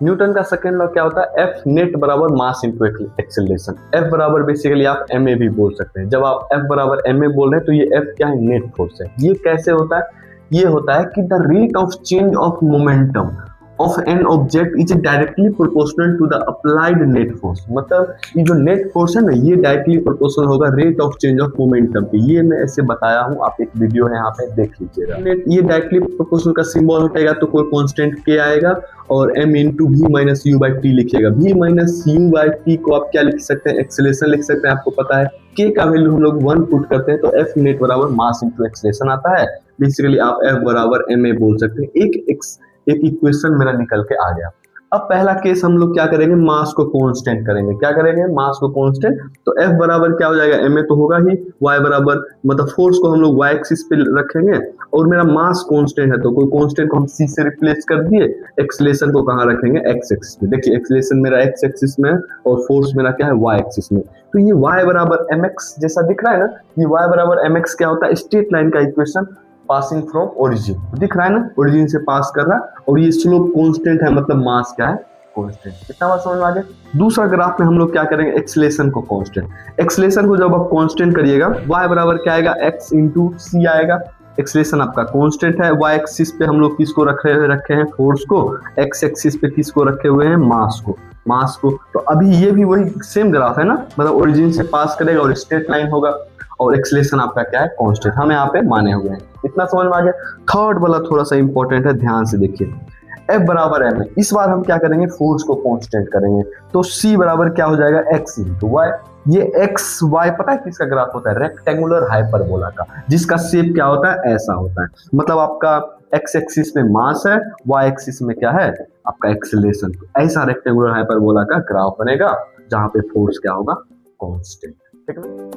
Newton का second law क्या होता है, एफ नेट बराबर मास इंटू एक्सेलरेशन। एफ बराबर बेसिकली आप एम ए भी बोल सकते हैं। जब आप एफ बराबर एम ए बोल रहे हैं तो ये एफ क्या है, नेट फोर्स है। ये कैसे होता है, ये होता है कि the rate of change of momentum of an object is directly proportional to the applied net force. मतलब ये जो नेट फोर्स है ना, ये डायरेक्टली प्रोपोर्शनल होगा rate of change of momentum पे। ये मैं ऐसे बताया हूँ, आप एक वीडियो है यहाँ पे देख लीजिएगा। ये डायरेक्टली प्रोपोर्शनल का सिंबल हटेगा तो कोई कांस्टेंट के आएगा और m into v minus u by t लिखिएगा। v minus u by t को आप क्या लिख सकते हैं, एक्सेलरेशन लिख सकते हैं। आपको पता है k का वैल्यू हम लोग 1 पुट करते हैं तो f नेट बराबर मास इंटू एक्सेलरेशन आता है। बेसिकली आप f बराबर ma बोल सकते हैं। एक इक्वेशन मेरा निकल के आ गया। अब पहला केस हम लोग क्या करेंगे, मास को कांस्टेंट करेंगे। क्या करेंगे, मास को कांस्टेंट। तो F बराबर क्या हो जाएगा, ma तो होगा ही, y बराबर मतलब फोर्स को हम लोग y एक्सिस पे रखेंगे और मेरा मास कांस्टेंट है तो कोई कांस्टेंट को हम c से रिप्लेस कर दिए। एक्सेलरेशन को कहाँ रखेंगे, x एक्सिस में। देखिए एक्सेलरेशन मेरा x एक्सिस में और फोर्स मेरा क्या है, y एक्सिस में। तो ये y बराबर mx जैसा दिख रहा है ना, ये y बराबर mx क्या होता है, स्ट्रेट लाइन का इक्वेशन पासिंग फ्रॉम ओरिजिन। दिख रहा है ना, ओरिजिन से पास कर रहा है और ये स्लोप कांस्टेंट है, मतलब मास क्या है, कांस्टेंट। कितना बात समझ में आ गया। दूसरा ग्राफ में हम लोग क्या करेंगे, एक्सेलरेशन को कांस्टेंट। एक्सेलरेशन को जब आप कांस्टेंट करिएगा, y बराबर क्या आएगा, x इंटू सी आएगा। एक्सेलरेशन आपका कांस्टेंट है, y एक्सिस पे हम लोग किसको रखे हैं, फोर्स को। x एक्सिस पे किसको रखे हुए हैं, मास को। तो अभी ये भी वही सेम ग्राफ है ना, मतलब ओरिजिन से पास करेगा और स्ट्रेट लाइन होगा और एक्सेलरेशन आपका क्या है, कांस्टेंट। हम यहाँ पे माने हुए हैं। इतना समझ में आ गया। थर्ड वाला थोड़ा सा इंपॉर्टेंट है, ध्यान से देखिए। F बराबर m है, इस बार हम क्या करेंगे, फोर्स को कांस्टेंट करेंगे। तो C बराबर क्या हो जाएगा, x इंटू वाई। ये एक्स वाई पता है किसका ग्राफ होता है, रेक्टेंगुलर हाइपरबोला का, जिसका शेप क्या होता है, ऐसा होता है। मतलब आपका x एक्सिस में मास है, y एक्सिस में क्या है, आपका एक्सेलरेशन। ऐसा रेक्टेंगुलर हाइपरबोला का ग्राफ बनेगा जहां पे फोर्स क्या होगा, कांस्टेंट। ठीक है।